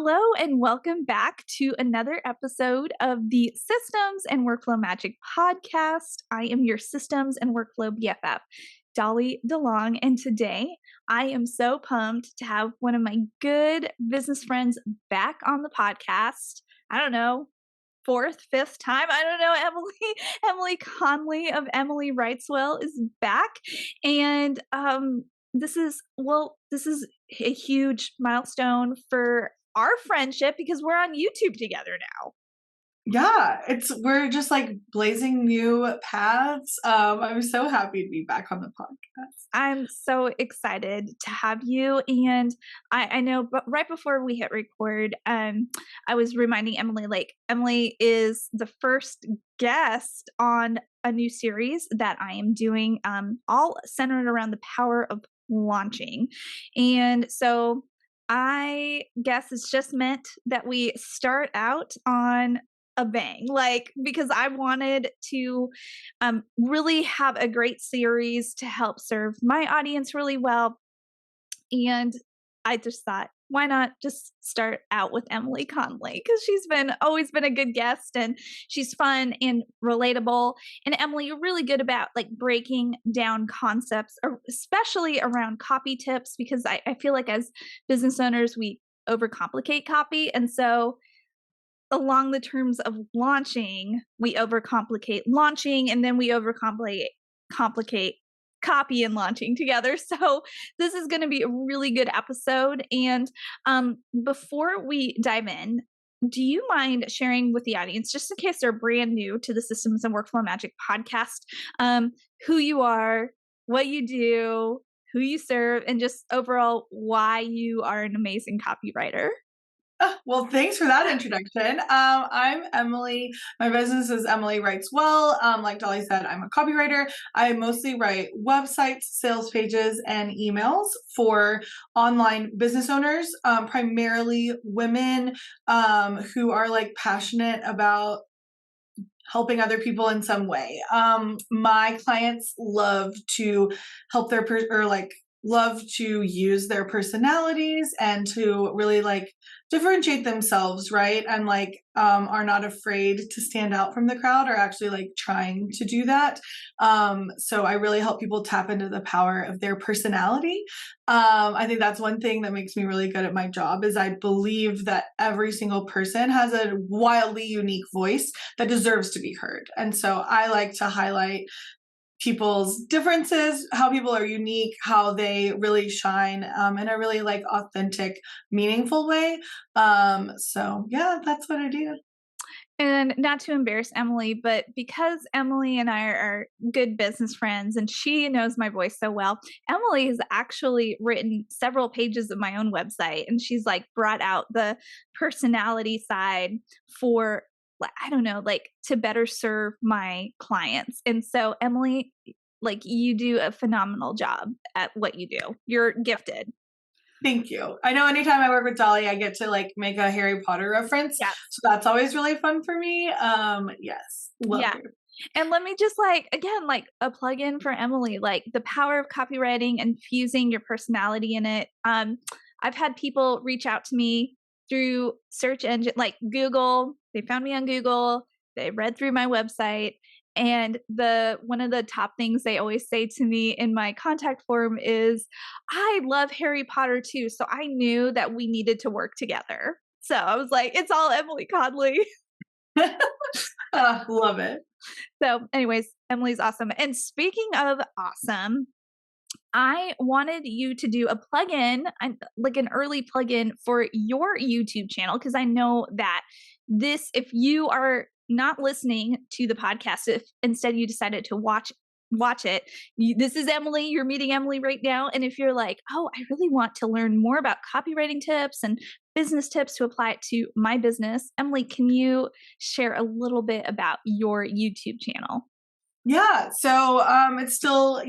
Hello and welcome back to another episode of the Systems and Workflow Magic podcast. I am your Systems and Workflow BFF, Dolly DeLong, and today I am so pumped to have one of my good business friends back on the podcast. I don't know, fourth, fifth time. I don't know. Emily Conley of Emily Writes Well is back, and this is a huge milestone for our friendship because we're on YouTube together now. Yeah, we're just like blazing new paths. I'm so happy to be back on the podcast. I'm so excited to have you. And I know, but right before we hit record, I was reminding Emily, like, Emily is the first guest on a new series that I am doing, all centered around the power of launching. And so I guess it's just meant that we start out on a bang, like, because I wanted to really have a great series to help serve my audience really well. And I just thought, why not just start out with Emily Conley? Because she's always been a good guest and she's fun and relatable. And Emily, you're really good about like breaking down concepts, especially around copy tips, because I feel like as business owners, we overcomplicate copy. And so along the terms of launching, we overcomplicate launching and then we complicate copy and launching together. So this is going to be a really good episode. And before we dive in, do you mind sharing with the audience, just in case they're brand new to the Systems and Workflow Magic podcast, who you are, what you do, who you serve, and just overall why you are an amazing copywriter? Well, thanks for that introduction. I'm Emily. My business is Emily Writes Well. Like Dolly said, I'm a copywriter. I mostly write websites, sales pages, and emails for online business owners, primarily women who are like passionate about helping other people in some way. My clients love to help love to use their personalities and to really like differentiate themselves, right? And are not afraid to stand out from the crowd or actually like trying to do that. So I really help people tap into the power of their personality. I think that's one thing that makes me really good at my job is I believe that every single person has a wildly unique voice that deserves to be heard. And so I like to highlight people's differences, how people are unique, how they really shine in a really like authentic, meaningful way. So yeah, that's what I do. And not to embarrass Emily, but because Emily and I are good business friends and she knows my voice so well, Emily has actually written several pages of my own website and she's like brought out the personality side for, I don't know, like to better serve my clients. And so Emily, like you do a phenomenal job at what you do. You're gifted. Thank you. I know anytime I work with Dolly, I get to like make a Harry Potter reference. Yeah. So that's always really fun for me. Yes. Love Yeah. you. And let me just again, like a plug-in for Emily, like the power of copywriting and fusing your personality in it. I've had people reach out to me through search engine, like Google. They found me on Google. They read through my website. And one of the top things they always say to me in my contact form is, I love Harry Potter too. So I knew that we needed to work together. So I was like, it's all Emily Conley. Love it. So anyways, Emily's awesome. And speaking of awesome, I wanted you to do a plugin, like an early plugin for your YouTube channel, because I know that if you are not listening to the podcast, if instead you decided to watch it, this is Emily, you're meeting Emily right now. And if you're like, oh, I really want to learn more about copywriting tips and business tips to apply it to my business, Emily, can you share a little bit about your YouTube channel? Yeah, so it's still,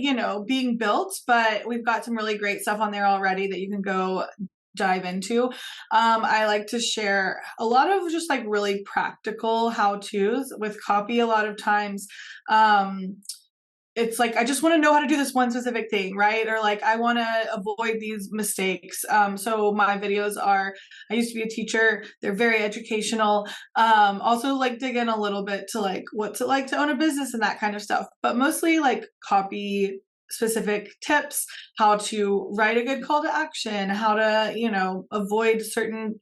being built, but we've got some really great stuff on there already that you can go dive into. I like to share a lot of just like really practical how-tos with copy. A lot of times, it's like, I just want to know how to do this one specific thing, right? Or like, I want to avoid these mistakes. So my videos are, I used to be a teacher. They're very educational. Also like dig in a little bit to like, what's it like to own a business and that kind of stuff, but mostly like copy specific tips, how to write a good call to action, how to, avoid certain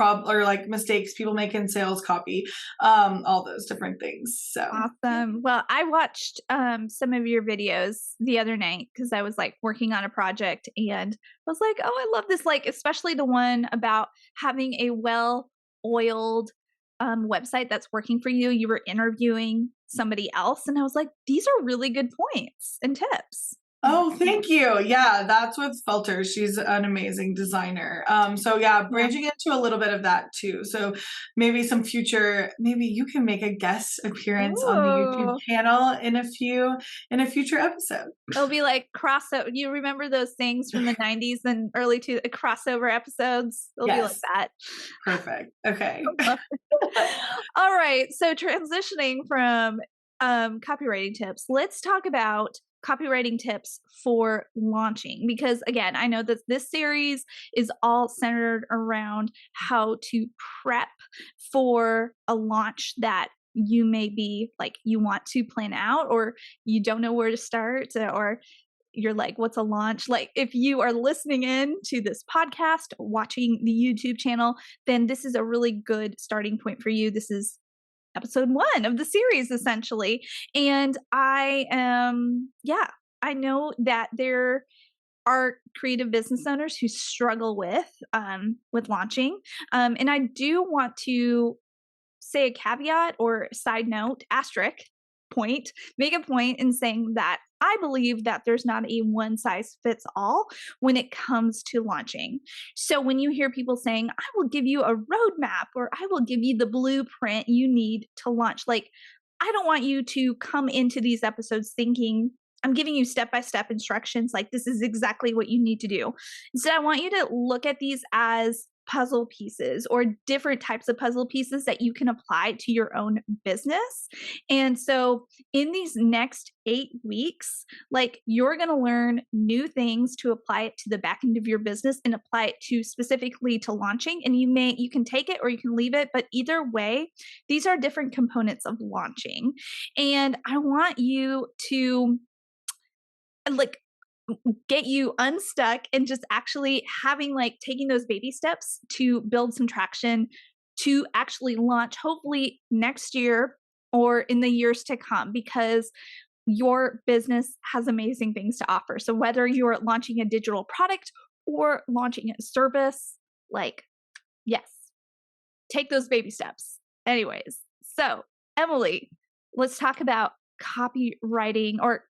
or like mistakes people make in sales copy, all those different things. So Awesome. Well, I watched some of your videos the other night because I was like working on a project and I was like, oh, I love this. Like, especially the one about having a well oiled website that's working for you. You were interviewing somebody else, and I was like, these are really good points and tips. oh, thank you. Yeah, that's with Felter. She's an amazing designer. So yeah, Yeah. branching into a little bit of that too. So maybe maybe you can make a guest appearance on the YouTube Ooh. channel in a future episode. It'll be like crossover. You remember those things from the 90s and early to crossover episodes? It'll be like Yes, that. perfect. Okay. All right. So transitioning from copywriting tips, let's talk about copywriting tips for launching. Because again, I know that this series is all centered around how to prep for a launch that you may be like you want to plan out, or you don't know where to start, or you're like, what's a launch? Like, if you are listening in to this podcast, watching the YouTube channel, then this is a really good starting point for you. This is episode 1 of the series, essentially. And I know that there are creative business owners who struggle with launching. And I do want to say a caveat or side note, asterisk point, make a point in saying that I believe that there's not a one size fits all when it comes to launching. So when you hear people saying, I will give you a roadmap or I will give you the blueprint you need to launch, like, I don't want you to come into these episodes thinking, I'm giving you step by step instructions, like this is exactly what you need to do. Instead, I want you to look at these as puzzle pieces or different types of puzzle pieces that you can apply to your own business. And so in these next 8 weeks, like you're going to learn new things to apply it to the back end of your business and apply it to specifically to launching. And you can take it or you can leave it, but either way, these are different components of launching. And I want you to like get you unstuck and just actually having like taking those baby steps to build some traction to actually launch hopefully next year or in the years to come, because your business has amazing things to offer. So whether you're launching a digital product or launching a service, like, yes, take those baby steps. Anyways, so Emily, let's talk about copywriting or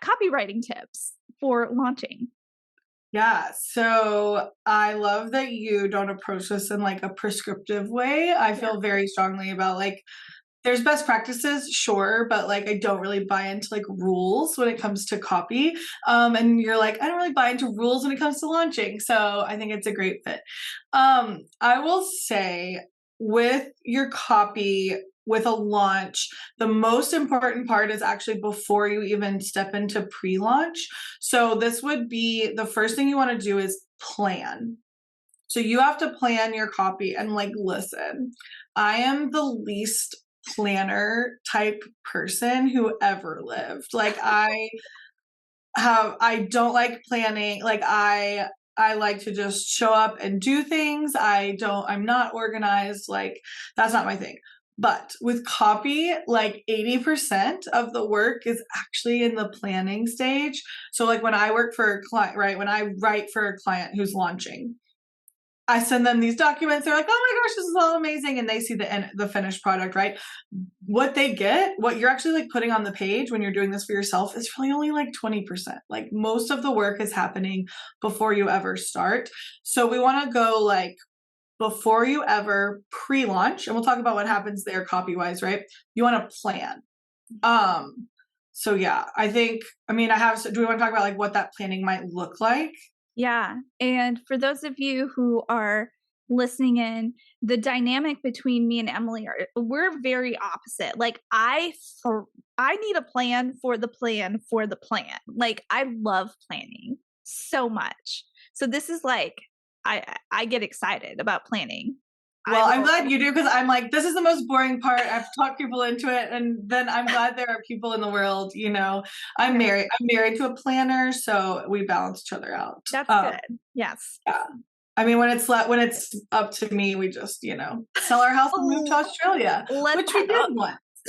copywriting tips for launching. Yeah, so I love that you don't approach this in like a prescriptive way. I Yeah. feel very strongly about like there's best practices, sure, but like I don't really buy into like rules when it comes to copy. And you're like, I don't really buy into rules when it comes to launching. So I think it's a great fit. I will say with your copy, with a launch, the most important part is actually before you even step into pre-launch. So this would be the first thing you want to do is plan. So you have to plan your copy and like, listen, I am the least planner type person who ever lived. Like I don't like planning. Like I like to just show up and do things. I'm not organized. Like that's not my thing. But with copy, like 80% of the work is actually in the planning stage. So like when I work for a client, right? When I write for a client who's launching, I send them these documents. They're like, "Oh my gosh, this is all amazing!" And they see the finished product, right? What they get, what you're actually like putting on the page when you're doing this for yourself, is really only like 20%. Like most of the work is happening before you ever start. So we want to go like before you ever pre-launch, and we'll talk about what happens there copy-wise, right? You want to plan. So yeah, I think. I mean, do we want to talk about like what that planning might look like? Yeah. And for those of you who are listening in, the dynamic between me and Emily we're very opposite. Like I need a plan for the plan for the plan. Like I love planning so much. So this is like I get excited about planning. I Well, I'm will glad you do because I'm like, this is the most boring part. I've talked people into it, and then I'm glad there are people in the world. I'm yeah, married. I'm married to a planner, so we balance each other out. that's good. Yes. Yeah. I mean, when it's up to me, we just sell our house and move to Oh, Australia, let's which we did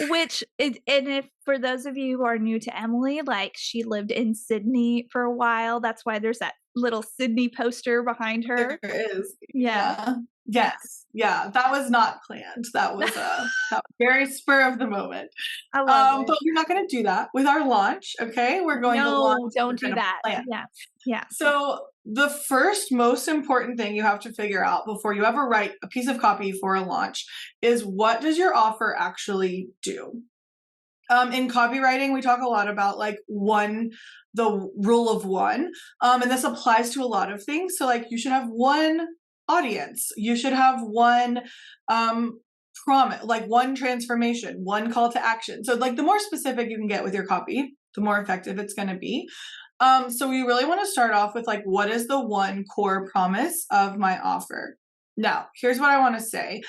once. and if for those of you who are new to Emily, like she lived in Sydney for a while. That's why there's that little Sydney poster behind There her. is, Yeah. yeah, yes, yeah. That was not planned. That was very spur of the moment. I love it. But we're not going to do that with our launch. Okay, we're going to launch. No, We're don't do going to that. plan. Yes. Yes. So the first most important thing you have to figure out before you ever write a piece of copy for a launch is, what does your offer actually do? In copywriting, we talk a lot about like the rule of one. And this applies to a lot of things. So like you should have one audience, you should have one promise, like one transformation, one call to action. So like the more specific you can get with your copy, the more effective it's going to be. So we really want to start off with like, what is the one core promise of my offer? Now, here's what I want to say.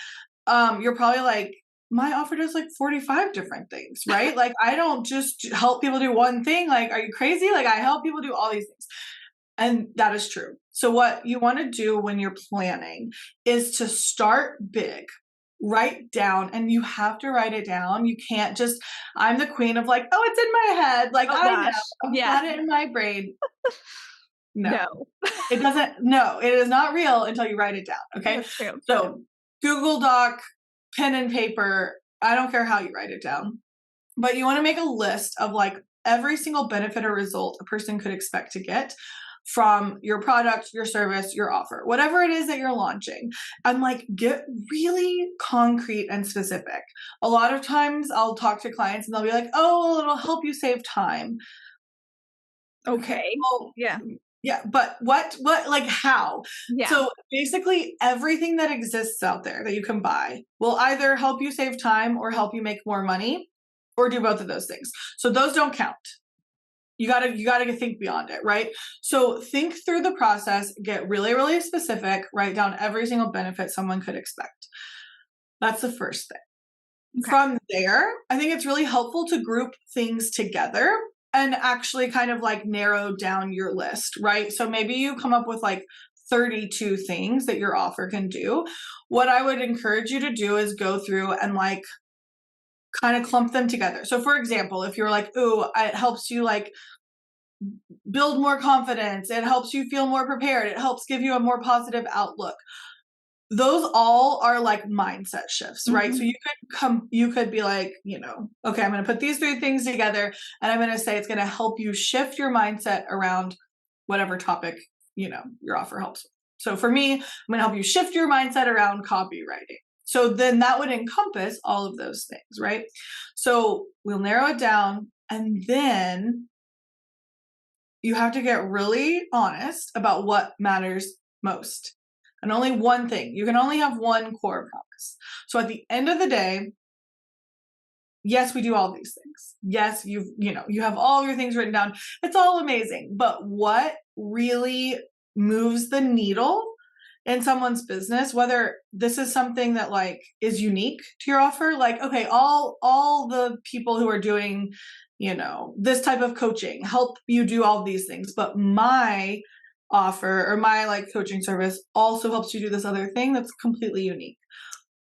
You're probably like, my offer does like 45 different things, right? Like, I don't just help people do one thing. Like, are you crazy? Like, I help people do all these things. And that is true. So what you want to do when you're planning is to start big. Write down, and you have to write it down. You can't just, I'm the queen of like, oh, it's in my head. Like, Oh I know, gosh. I've Yeah. got it in my brain. No, No. it doesn't. No, it is not real until you write it down. Okay. That's true. So Google Doc, pen and paper, I don't care how you write it down, but you want to make a list of like every single benefit or result a person could expect to get from your product, your service, your offer, whatever it is that you're launching, and like get really concrete and specific. A lot of times I'll talk to clients and they'll be like, oh, well, it'll help you save time. Okay, Okay. well, Yeah. yeah, but like how? Yeah. So basically everything that exists out there that you can buy will either help you save time or help you make more money, or do both of those things. So those don't count. You gotta think beyond it, right? So think through the process, get really, really specific, write down every single benefit someone could expect. That's the first thing. Okay. From there, I think it's really helpful to group things together and actually kind of like narrow down your list, right? So maybe you come up with like 32 things that your offer can do. What I would encourage you to do is go through and like kind of clump them together. So for example, if you're like, ooh, it helps you like build more confidence, it helps you feel more prepared, it helps give you a more positive outlook. Those all are like mindset shifts, right? So you could be like, okay, I'm going to put these three things together and I'm going to say it's going to help you shift your mindset around whatever topic, your offer helps with. So for me, I'm going to help you shift your mindset around copywriting. So then that would encompass all of those things, right? So we'll narrow it down, and then you have to get really honest about what matters most. And only one thing. You can only have one core promise. So at the end of the day, yes, we do all these things. Yes, you have all your things written down. It's all amazing. But what really moves the needle in someone's business, whether this is something that like is unique to your offer, like, okay, all the people who are doing, this type of coaching help you do all these things, but my offer or my like coaching service also helps you do this other thing that's completely unique.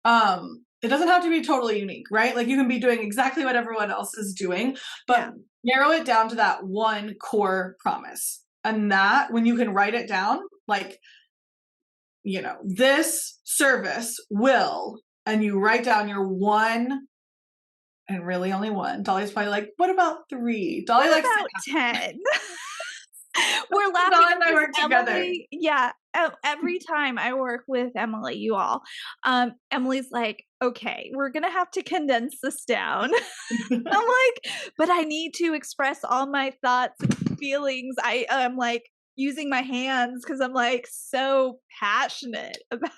It doesn't have to be totally unique, right? Like you can be doing exactly what everyone else is doing, but narrow it down to that one core promise. And that when you can write it down, like, this service will, and you write down your one and really only one. Dolly's probably like, what about three? Dolly likes about 10. We're Dolly laughing and I work together. Emily, yeah, every time I work with Emily, you all, Emily's like, okay, we're gonna have to condense this down. I'm like, but I need to express all my thoughts and feelings. I am like using my hands because I'm like so passionate about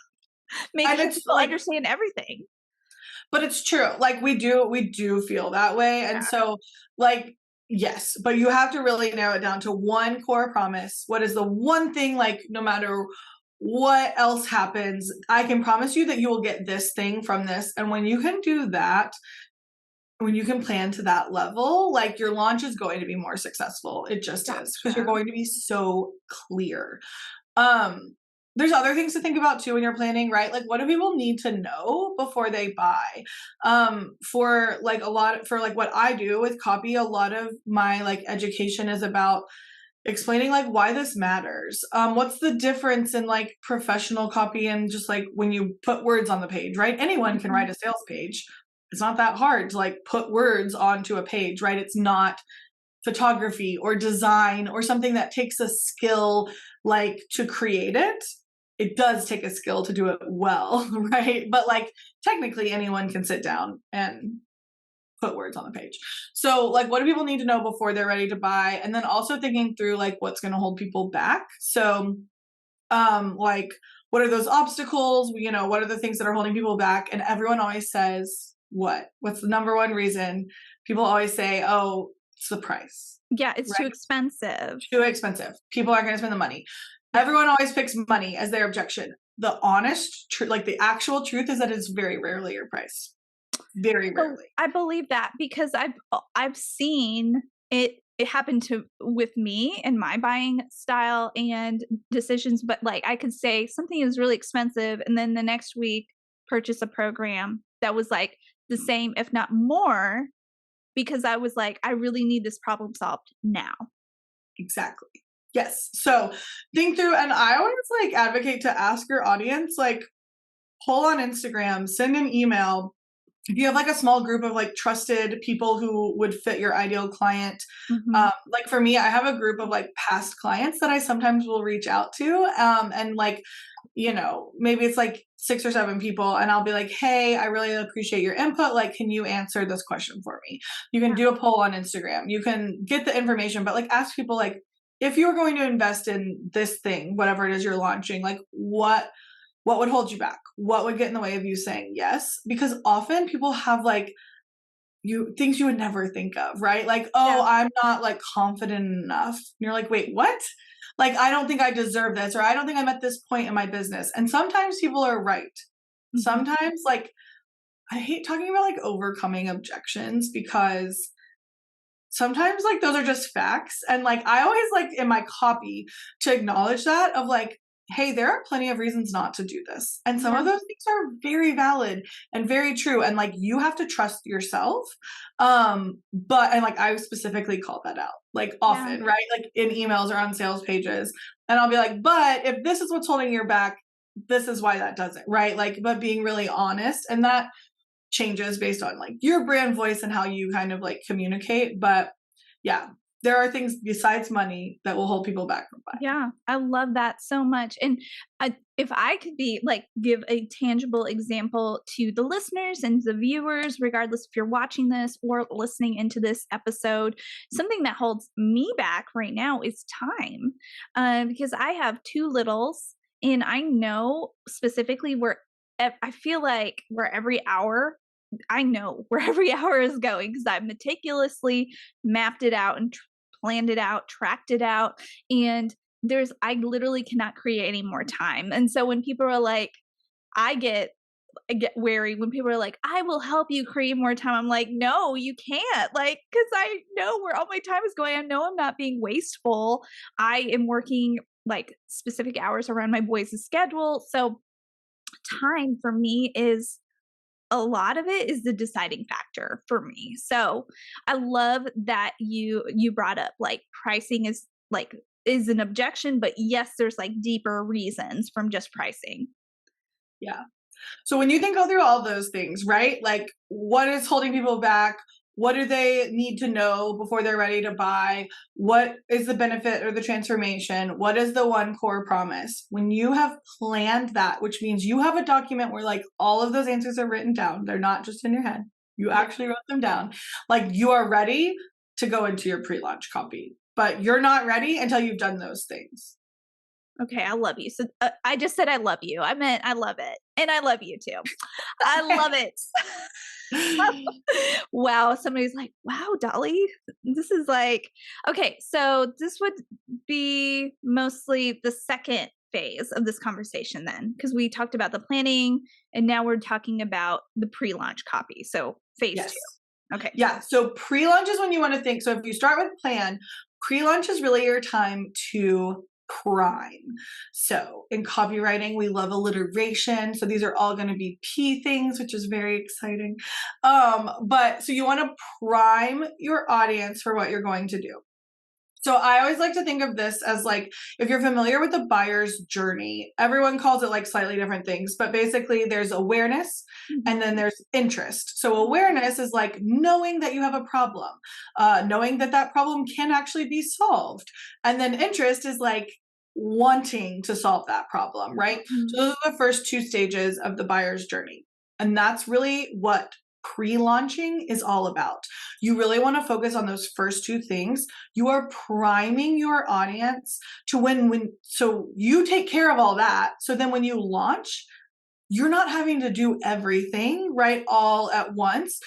Make And sure it's people like, understand everything. but it's true. Like we do feel that way. And Yeah. so like, yes, but you have to really narrow it down to one core promise. What is the one thing, like, no matter what else happens, I can promise you that you will get this thing from this. And when you can do that, when you can plan to that level, like, your launch is going to be more successful. It just is, because you're Gotcha. going to be so clear. Um, there's other things to think about too when you're planning, right? Like, what do people need to know before they buy? For like what I do with copy, a lot of my like education is about explaining like why this matters. What's the difference in like professional copy and just like when you put words on the page, right? Anyone can write Mhm. a sales page. It's not that hard to like put words onto a page, right? It's not photography or design or something that takes a skill like to create it. It does take a skill to do it well, right? But like technically anyone can sit down and put words on the page. So like what do people need to know before they're ready to buy? And then also thinking through like what's going to hold people back. So like what are those obstacles? You know, what are the things that are holding people back? And everyone always says what's the number one reason? People always say, oh, it's the price, Yeah, it's too right? expensive. Too expensive. People aren't going to spend the money. Yeah. Everyone always picks money as their objection. The honest truth, like the actual truth, is that it's very rarely your price. Very So rarely. I believe that because I've seen it happen to with me and my buying style and decisions, but like I could say something is really expensive and then the next week purchase a program that was like the same, if not more, because I was like, I really need this problem solved now. Exactly. Yes. So think through, and I always like advocate to ask your audience, like, poll on Instagram, send an email. If you have like a small group of like trusted people who would fit your ideal client, Mhm. like for me, I have a group of like past clients that I sometimes will reach out to, and like, you know, maybe it's like 6 or 7 people, and I'll be like, hey, I really appreciate your input. Like, can you answer this question for me? You can Yeah. do a poll on Instagram. You can get the information, but like ask people like, if you're going to invest in this thing, whatever it is you're launching, like what would hold you back? What would get in the way of you saying yes? Because often people have like you things you would never think of, right? Like, oh, Yeah. I'm not like confident enough. And you're like, wait, what? Like, I don't think I deserve this, or I don't think I'm at this point in my business. And sometimes people are right. Mhm. Sometimes, like, I hate talking about like overcoming objections because sometimes like those are just facts. And like I always like in my copy to acknowledge that of like, hey, there are plenty of reasons not to do this, and some Yeah. of those things are very valid and very true, and like you have to trust yourself. But and like I specifically call that out like Yeah. often, right? Like in emails or on sales pages, and I'll be like, but if this is what's holding you back, this is why that doesn't, right? Like, but being really honest, and that changes based on like your brand voice and how you kind of like communicate. But yeah, there are things besides money that will hold people back from buying. Yeah, I love that so much. And if I could be like, give a tangible example to the listeners and the viewers, regardless if you're watching this or listening into this episode, something that holds me back right now is time. Because I have two littles, and I know specifically where I feel like where every hour, I know where every hour is going because I've meticulously mapped it out and planned it out, tracked it out, and I literally cannot create any more time. And so when people are like, I get I get wary when people are like, I will help you create more time. I'm like, no, you can't. Like, because I know where all my time is going. I know I'm not being wasteful. I am working like specific hours around my boys' schedule. So time for me is a lot of it is the deciding factor for me. So I love that you brought up like pricing is an objection, but yes, there's like deeper reasons from just pricing. Yeah. So when you think go through all those things, right? Like what is holding people back? What do they need to know before they're ready to buy? What is the benefit or the transformation? What is the one core promise? When you have planned that, which means you have a document where like all of those answers are written down, they're not just in your head. You Yeah. actually wrote them down. Like you are ready to go into your pre-launch copy, but you're not ready until you've done those things. Okay, I love you. So I just said I love you. I meant I love it. And I love you too. I love it. Wow. Somebody's like, wow, Dolly, this is like, okay. So this would be mostly the second phase of this conversation then, because we talked about the planning and now we're talking about the pre launch copy. So phase Yes. two. Okay. Yeah. So pre-launch is when you want to think. So if you start with plan, pre-launch is really your time to prime. So in copywriting, we love alliteration. So these are all going to be P things, which is very exciting. But so you want to prime your audience for what you're going to do. So I always like to think of this as like, if you're familiar with the buyer's journey, everyone calls it like slightly different things, but basically there's awareness and then there's interest. So awareness is like knowing that you have a problem, knowing that that problem can actually be solved. And then interest is like wanting to solve that problem, right? So those are the first two stages of the buyer's journey. And that's really what pre-launching is all about. You really want to focus on those first two things. You are priming your audience to so you take care of all that. So then when you launch, you're not having to do everything, right, all at once.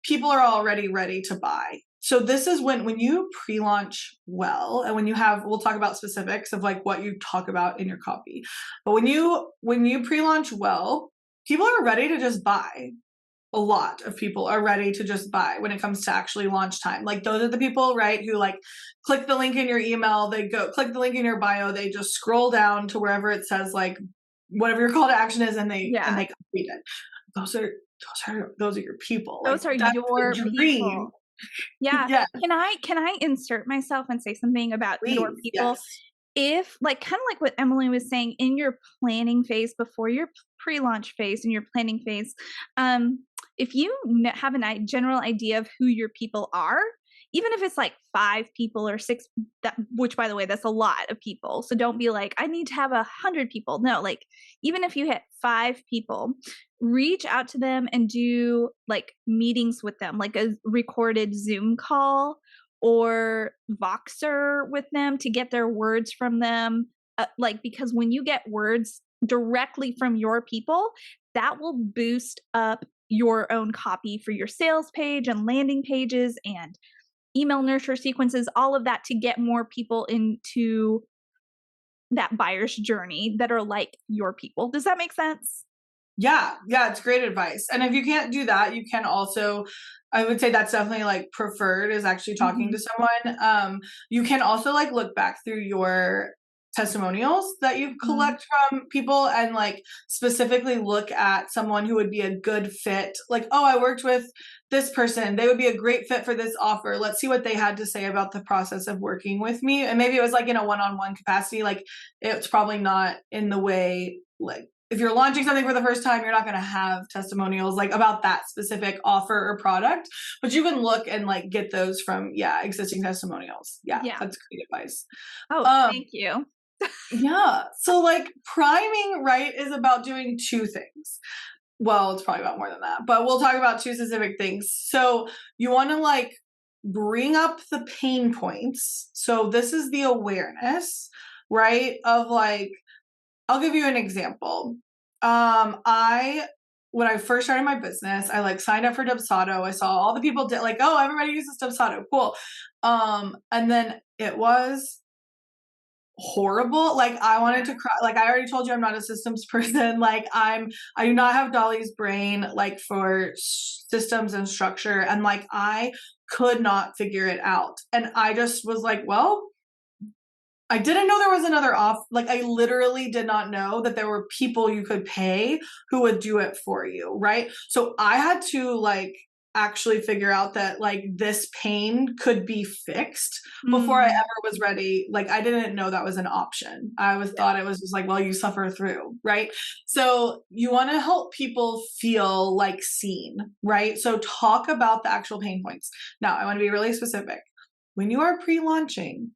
People are already ready to buy. So this is when you pre-launch well, and when you have, we'll talk about specifics of like what you talk about in your copy. But when you pre-launch well, people are ready to just buy. A lot of people are ready to just buy when it comes to actually launch time. Like those are the people, right, who like click the link in your email, they go click the link in your bio, they just scroll down to wherever it says like whatever your call to action is and they complete it. Those are your people. Those Like are that's your the dream. people. Yeah. Yeah, Can I insert myself and say something about your please. people? Yes. If like kind of like what Emily was saying in your planning phase before your pre-launch phase and your planning phase, if you have a general idea of who your people are, even if it's like 5 people or 6, which by the way, that's a lot of people. So don't be like, I need to have 100 people. No, like even if you hit 5 people, reach out to them and do like meetings with them, like a recorded Zoom call or Voxer with them to get their words from them. Because when you get words directly from your people, that will boost up your own copy for your sales page and landing pages and email nurture sequences, all of that to get more people into that buyer's journey that are like your people. Does that make sense? Yeah, it's great advice. And if you can't do that, you can also, I would say that's definitely like preferred is actually talking to someone. You can also like look back through your testimonials that you collect from people and like specifically look at someone who would be a good fit. Like, oh, I worked with this person. They would be a great fit for this offer. Let's see what they had to say about the process of working with me. And maybe it was like in a one-on-one capacity. Like it's probably not in the way like if you're launching something for the first time, you're not going to have testimonials like about that specific offer or product, but you can look and like get those from, existing testimonials. Yeah. That's great advice. Oh, thank you. Yeah. So like priming, right, is about doing 2 things. Well, it's probably about more than that, but we'll talk about 2 specific things. So you want to like bring up the pain points. So this is the awareness, right, of like, I'll give you an example. When I first started my business, I like signed up for Dubsado. I saw all the people did like, oh, everybody uses Dubsado. Cool. And then it was horrible. Like I wanted to cry. Like I already told you I'm not a systems person. Like I do not have Dolly's brain like for systems and structure. And like I could not figure it out. And I just was like, well, I didn't know there was another like I literally did not know that there were people you could pay who would do it for you, right? So I had to like actually figure out that like this pain could be fixed before I ever was ready. Like I didn't know that was an option. I thought it was just like, well, you suffer through, right? So you want to help people feel like seen, right? So talk about the actual pain points. Now, I want to be really specific. When you are pre-launching,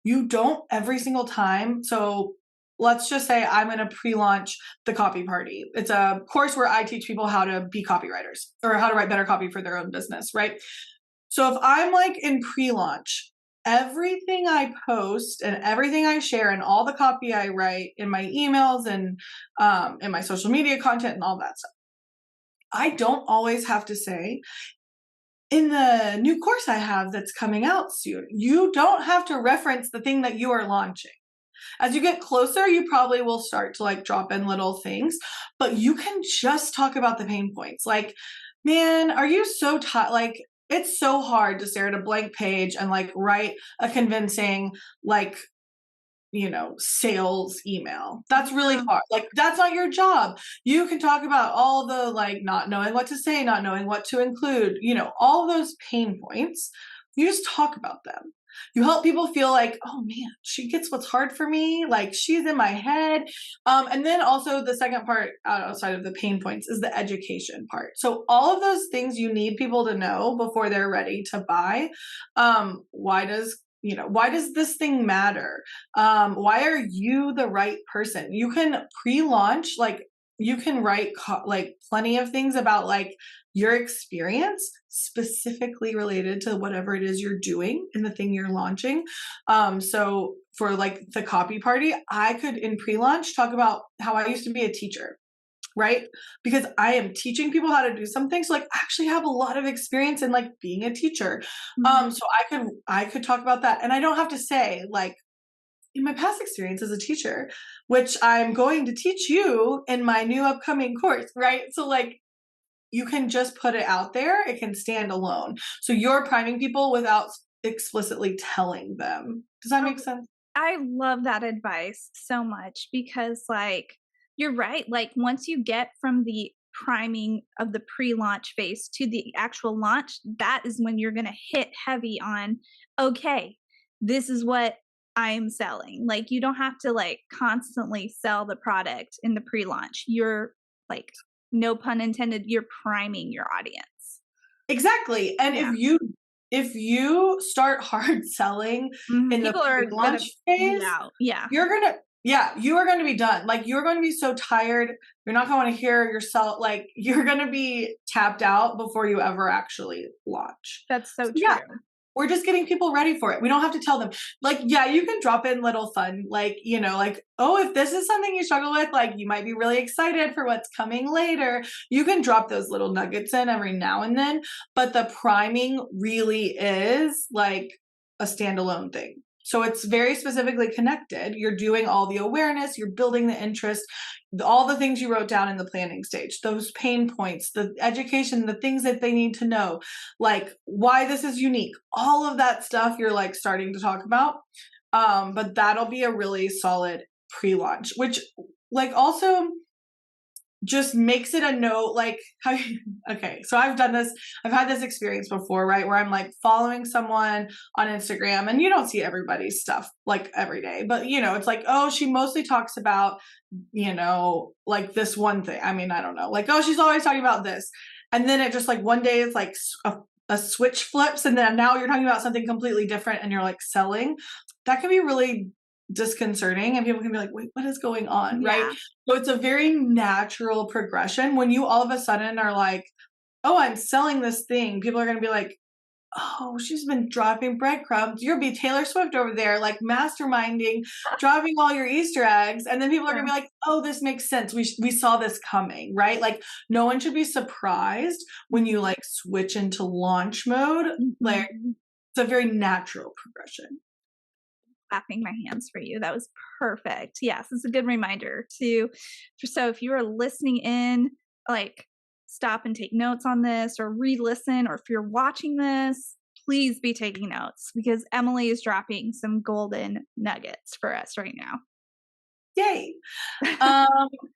you don't every single time. So let's just say I'm going to pre-launch the Copy Party. It's a course where I teach people how to be copywriters or how to write better copy for their own business, right? So if I'm like in pre-launch everything I post and everything I share and all the copy I write in my emails and in my social media content and all that stuff, I don't always have to say, in the new course I have that's coming out soon, you don't have to reference the thing that you are launching. As you get closer, you probably will start to like drop in little things, but you can just talk about the pain points. Like, man, are you so tired? Like, it's so hard to stare at a blank page and like write a convincing, like, sales email. That's really Yeah. hard. Like, that's not your job. You can talk about all the like not knowing what to say, not knowing what to include, all those pain points. You just talk about them. You help people feel like, oh man, she gets what's hard for me. Like, she's in my head. And then also the second part outside of the pain points is the education part. So all of those things you need people to know before they're ready to buy. Why does this thing matter? Why are you the right person? You can pre-launch, like you can write like plenty of things about like your experience specifically related to whatever it is you're doing and the thing you're launching. So for like the copy party, I could in pre-launch talk about how I used to be a teacher, right? Because I am teaching people how to do something. So like I actually have a lot of experience in like being a teacher. Mhm. So I could talk about that. And I don't have to say like in my past experience as a teacher, which I'm going to teach you in my new upcoming course, right? So like you can just put it out there. It can stand alone. So you're priming people without explicitly telling them. Does that make sense? I love that advice so much because, like, you're right. Like, once you get from the priming of the pre launch phase to the actual launch, that is when you're going to hit heavy on, okay, this is what I'm selling. Like, you don't have to like constantly sell the product in the pre launch. You're like, no pun intended, you're priming your audience. Exactly. And Yeah. if you start hard selling Mhm. in the People are going pre-launch to beat phase, out. Yeah. you are gonna be done. Like you're going to be so tired. You're not gonna want to hear yourself. Like you're gonna be tapped out before you ever actually launch. That's so So yeah, true. we're just getting people ready for it. We don't have to tell them. Like, yeah, you can drop in little fun, like, like, oh, if this is something you struggle with, like, you might be really excited for what's coming later. You can drop those little nuggets in every now and then. But the priming really is like a standalone thing. So it's very specifically connected. You're doing all the awareness, you're building the interest, all the things you wrote down in the planning stage, those pain points, the education, the things that they need to know, like why this is unique, all of that stuff you're like starting to talk about. But that'll be a really solid pre-launch, which like also just makes it a note like how okay, so I've had this experience before, right, where I'm like following someone on Instagram and you don't see everybody's stuff like every day, but it's like, oh, she mostly talks about like this one thing. I mean, I don't know, like, oh, she's always talking about this, and then it just like one day it's like a switch flips and then now you're talking about something completely different and you're like selling. That can be really disconcerting and people can be like, wait, what is going on, right? Yeah. So it's a very natural progression when you all of a sudden are like, oh, I'm selling this thing. People are going to be like, oh, she's been dropping breadcrumbs. You'll be Taylor Swift over there, like masterminding, dropping all your Easter eggs. And then people are Yeah. going to be like, oh, this makes sense. We saw this coming, right? Like no one should be surprised when you like switch into launch mode. Like Mhm. it's a very natural progression. Clapping my hands for you. That was perfect. Yes, it's a good reminder to so if you are listening in, like stop and take notes on this or re-listen, or if you're watching this, please be taking notes because Emily is dropping some golden nuggets for us right now. Yay. Um,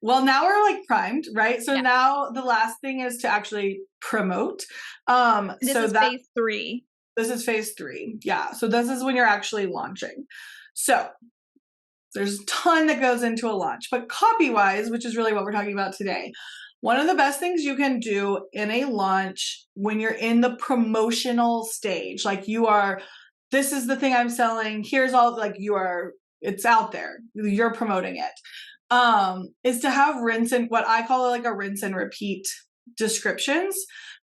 well, now we're like primed, right? So Yeah. now the last thing is to actually promote. This So is that phase 3. this is phase 3. Yeah. So this is when you're actually launching. So there's a ton that goes into a launch, but copy wise, which is really what we're talking about today, one of the best things you can do in a launch when you're in the promotional stage, like this is the thing I'm selling, here's all, like it's out there, you're promoting it, is to have what I call like a rinse and repeat descriptions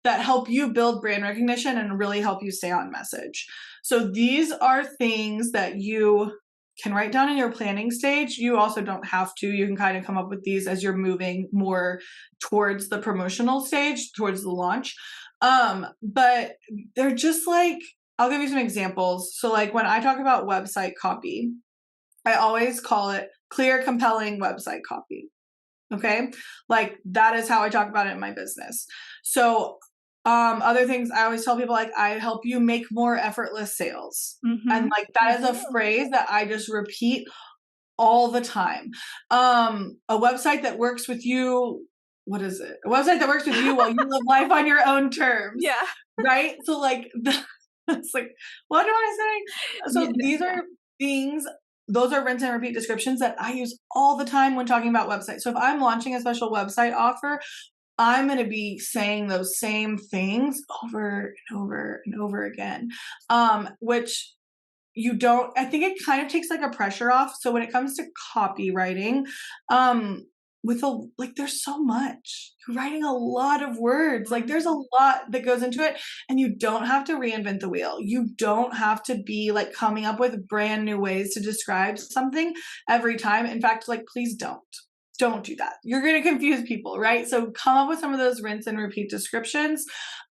that help you build brand recognition and really help you stay on message. So these are things that you can write down in your planning stage. You also don't have to. You can kind of come up with these as you're moving more towards the promotional stage, towards the launch. But they're just like, I'll give you some examples. So like when I talk about website copy, I always call it clear, compelling website copy. Okay. Like that is how I talk about it in my business. So, other things I always tell people, like, I help you make more effortless sales. And like You that is a do. phrase that I just repeat all the time. A website that works with you. What is it? A website that works with you while you live life on your own terms. Yeah. Right. So like, it's like, what do I say? Yeah, So no, these yeah. are things, those are rinse and repeat descriptions that I use all the time when talking about websites. So if I'm launching a special website offer, I'm going to be saying those same things over and over and over again, which you don't, I think it kind of takes like a pressure off. So when it comes to copywriting, um, like there's so much. You're writing a lot of words. Like there's a lot that goes into it, and you don't have to reinvent the wheel. You don't have to be like coming up with brand new ways to describe something every time. In fact, like please don't do that. You're going to confuse people, right? So come up with some of those rinse and repeat descriptions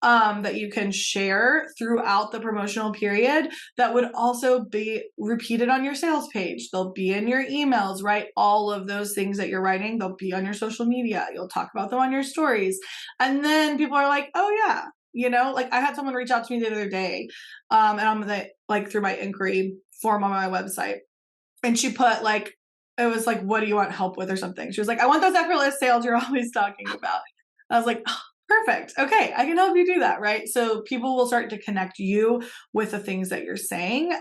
that you can share throughout the promotional period that would also be repeated on your sales page. They'll be in your emails, right? All of those things that you're writing, they'll be on your social media. You'll talk about them on your stories. And then people are like, oh yeah, like I had someone reach out to me the other day, and I'm like through my inquiry form on my website, and she put like, it was like, what do you want help with or something? She was like, I want those effortless sales you're always talking about. I was like, oh, perfect. Okay, I can help you do that, right? So people will start to connect you with the things that you're saying.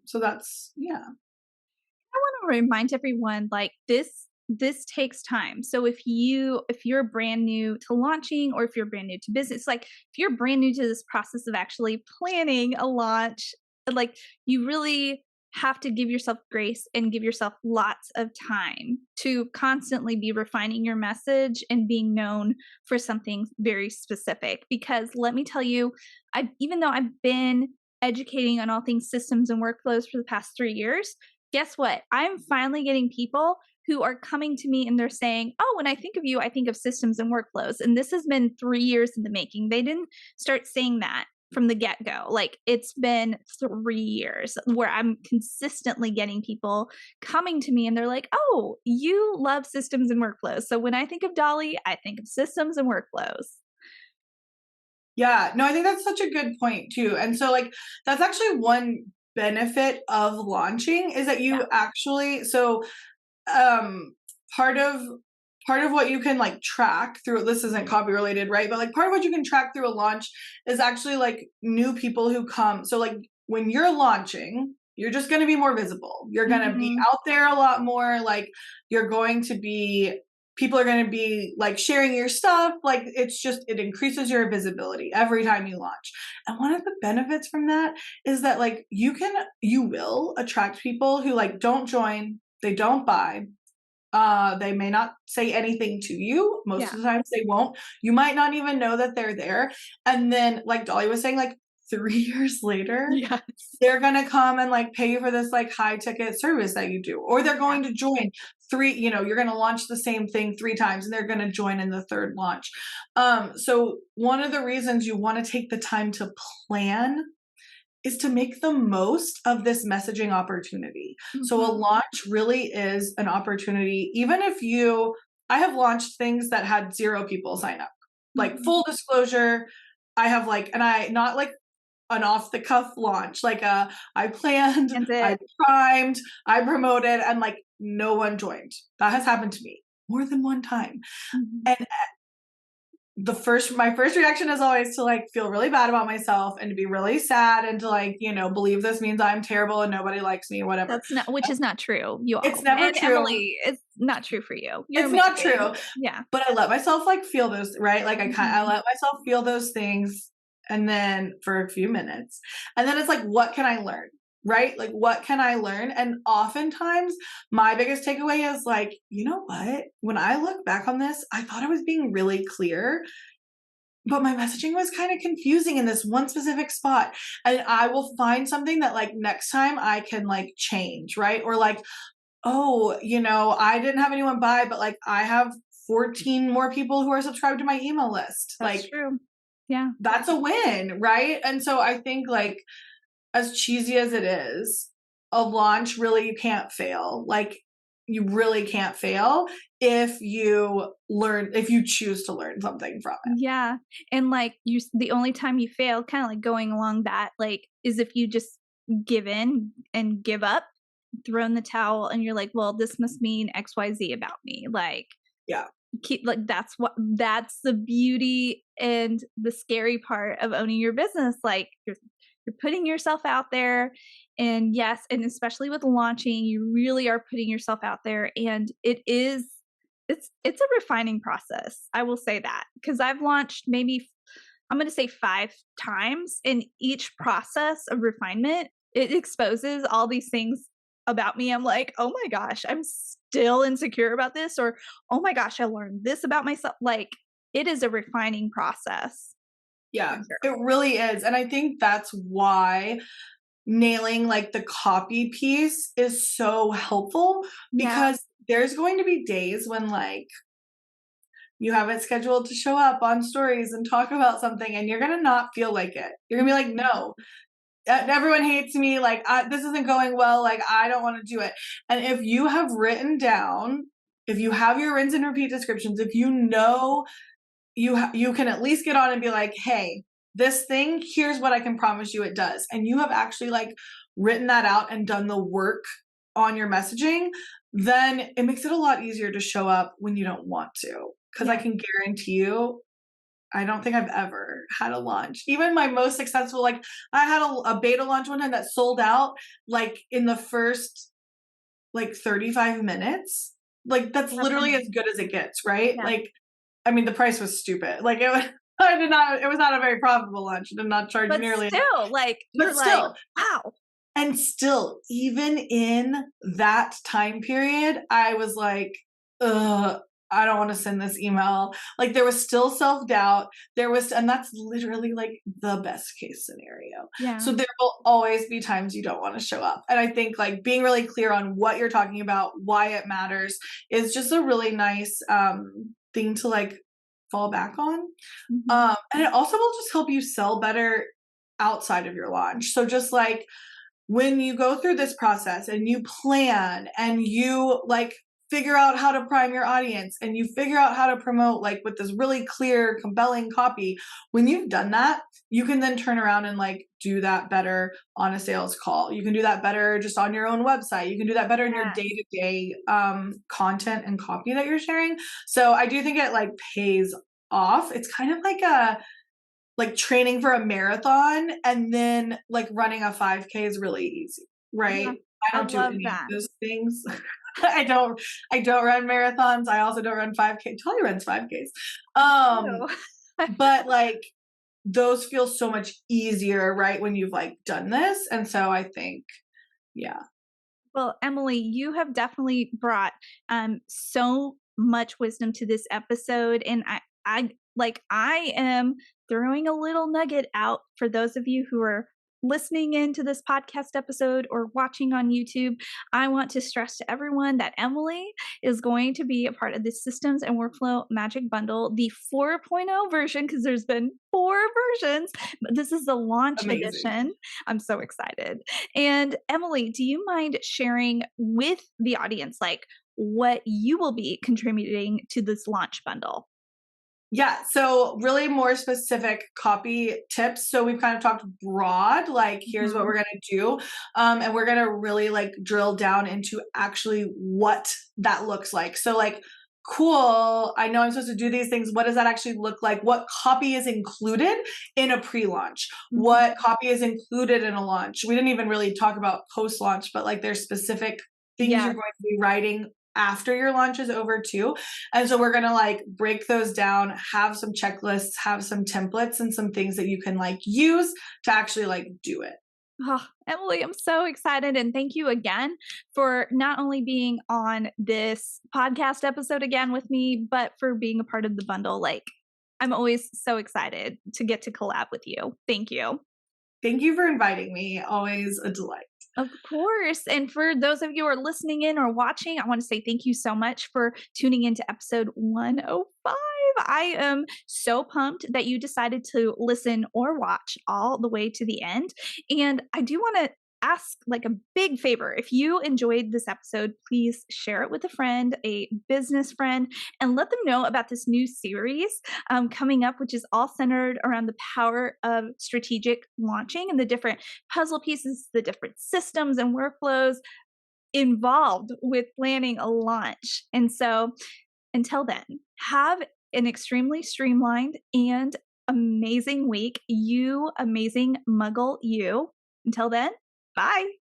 So that's, yeah. I want to remind everyone like this takes time. So if you're brand new to launching or if you're brand new to business, like if you're brand new to this process of actually planning a launch, like you really have to give yourself grace and give yourself lots of time to constantly be refining your message and being known for something very specific. Because let me tell you, even though I've been educating on all things systems and workflows for the past 3 years, guess what? I'm finally getting people who are coming to me and they're saying, oh, when I think of you, I think of systems and workflows. And this has been 3 years in the making. They didn't start saying that from the get go. Like it's been 3 years where I'm consistently getting people coming to me and they're like, oh, you love systems and workflows. So when I think of Dolly, I think of systems and workflows. Yeah, no, I think that's such a good point too. And so like that's actually one benefit of launching is that Yeah. you actually, so um part of what you can like track through, this isn't copy related, right? But like part of what you can track through a launch is actually like new people who come. So like when you're launching, you're just going to be more visible. You're going to be Mhm. out there a lot more. Like you're going to be, people are going to be like sharing your stuff. Like it's just, it increases your visibility every time you launch. And one of the benefits from that is that like you will attract people who like don't join, they don't buy, they may not say anything to you. Most Yeah. of the times they won't. You might not even know that they're there. And then, like Dolly was saying, like 3 years later, Yes. they're gonna come and like pay you for this like high ticket service that you do, or they're Yeah. going to join you're gonna launch the same thing 3 times and they're gonna join in the third launch. So one of the reasons you want to take the time to plan is to make the most of this messaging opportunity. So a Mhm. launch really is an opportunity. Even if I have launched things that had 0 people sign up. Like Mhm. full disclosure, I have like, and I not like an off the cuff launch. Like I planned, And I it. primed, I promoted, and like no one joined. That has happened to me more than one time. Mhm. And my first reaction is always to like feel really bad about myself and to be really sad and to like believe this means I'm terrible and nobody likes me or whatever. That's not, which is not true, you It's all. never And true. Emily, it's not true for you. You're It's not amazing. true. Yeah. But I let myself like feel those, right? Like I Mhm. let myself feel those things, and then for a few minutes, and then it's like, what can I learn? Right? Like what can I learn? And oftentimes my biggest takeaway is like, you know what? When I look back on this, I thought I was being really clear, but my messaging was kind of confusing in this one specific spot. And I will find something that like next time I can like change, right? Or like, oh, I didn't have anyone buy, but like I have 14 more people who are subscribed to my email list. That's Like true. Yeah. that's a win, right? And so I think like as cheesy as it is, a launch really you can't fail. Like you really can't fail if you choose to learn something from it. Yeah, and, like, the only time you fail, kinda, like, going along that, like, is if you just give in and give up, throw in the towel, and you're like, "Well, this must mean XYZ about me," like, Yeah. keep like, that's the beauty and the scary part of owning your business, like, you're putting yourself out there, and yes, and especially with launching, you really are putting yourself out there, and it's a refining process. I will say that because I've launched maybe I'm going to say 5 times, and each process of refinement it exposes all these things about me. I'm like, oh my gosh, I'm still insecure about this, or oh my gosh, I learned this about myself. Like it is a refining process for Yeah, sure. it really is. And I think that's why nailing like the copy piece is so helpful Yeah, because there's going to be days when like you have it scheduled to show up on stories and talk about something and you're going to not feel like it. You're going to be like, no, everyone hates me. Like, this isn't going well. Like, I don't want to do it. And if you have written down, if you have your rinse and repeat descriptions, if you know you can at least get on and be like, hey, this thing, here's what I can promise you it does. And you have actually like written that out and done the work on your messaging, then it makes it a lot easier to show up when you don't want to. Because I yeah, can guarantee you, I don't think I've ever had a launch. Even my most successful, like I had a beta launch one time that sold out like in the first like 35 minutes. Like that's that's literally as good as it gets, right? yeah. Like I mean, the price was stupid. Like it was, it was not a very profitable lunch. I did not charge But nearly enough. still, like But you're like, still, wow, and still, even in that time period, I was like, ugh, I don't want to send this email. Like there was still self-doubt. And that's literally like the best case scenario. yeah, So there will always be times you don't want to show up. And I think like being really clear on what you're talking about, why it matters is just a really nice thing to like fall back on. mhm, And it also will just help you sell better outside of your launch. So just like when you go through this process and you plan and you like figure out how to prime your audience and you figure out how to promote like with this really clear compelling copy, when you've done that you can then turn around and like do that better on a sales call. You can do that better just on your own website. You can do that better in your yes, day-to-day content and copy that you're sharing. So I do think it like pays off. It's kind of like a like training for a marathon and then like running a 5K is really easy, yeah, right? I I don't do love any of that. those things. I don't run marathons. I also don't run 5K. Totally runs 5Ks. Um, Ew. but like those feel so much easier, right? When you've like done this. And so I think, yeah, Well, Emily, you have definitely brought so much wisdom to this episode, and I am throwing a little nugget out for those of you who are listening into this podcast episode or watching on YouTube. I want to stress to everyone that Emily is going to be a part of the Systems and Workflow Magic Bundle, the 4.0 version, because there's been 4 versions, but this is the launch amazing. edition. I'm so excited. And Emily, do you mind sharing with the audience like what you will be contributing to this launch bundle? Yeah, so really more specific copy tips. So we've kind of talked broad, like here's what Mhm. we're gonna do, and we're gonna really like drill down into actually what that looks like. So like, cool, I know I'm supposed to do these things. What does that actually look like? What copy is included in a pre-launch? Mhm. What copy is included in a launch? We didn't even really talk about post-launch, but like there's specific things you're Yes. going to be writing after your launch is over too. And so we're going to like break those down, have some checklists, have some templates and some things that you can like use to actually like do it. Oh, Emily, I'm so excited. And thank you again for not only being on this podcast episode again with me, but for being a part of the bundle. Like, I'm always so excited to get to collab with you. Thank you. Thank you for inviting me. Always a delight. Of course. And for those of you who are listening in or watching, I want to say thank you so much for tuning into episode 105. I am so pumped that you decided to listen or watch all the way to the end. And I do want to ask like a big favor. If you enjoyed this episode, please share it with a friend, a business friend, and let them know about this new series coming up, which is all centered around the power of strategic launching and the different puzzle pieces, the different systems and workflows involved with planning a launch. And so until then, have an extremely streamlined and amazing week. You amazing muggle, you. Until then, bye.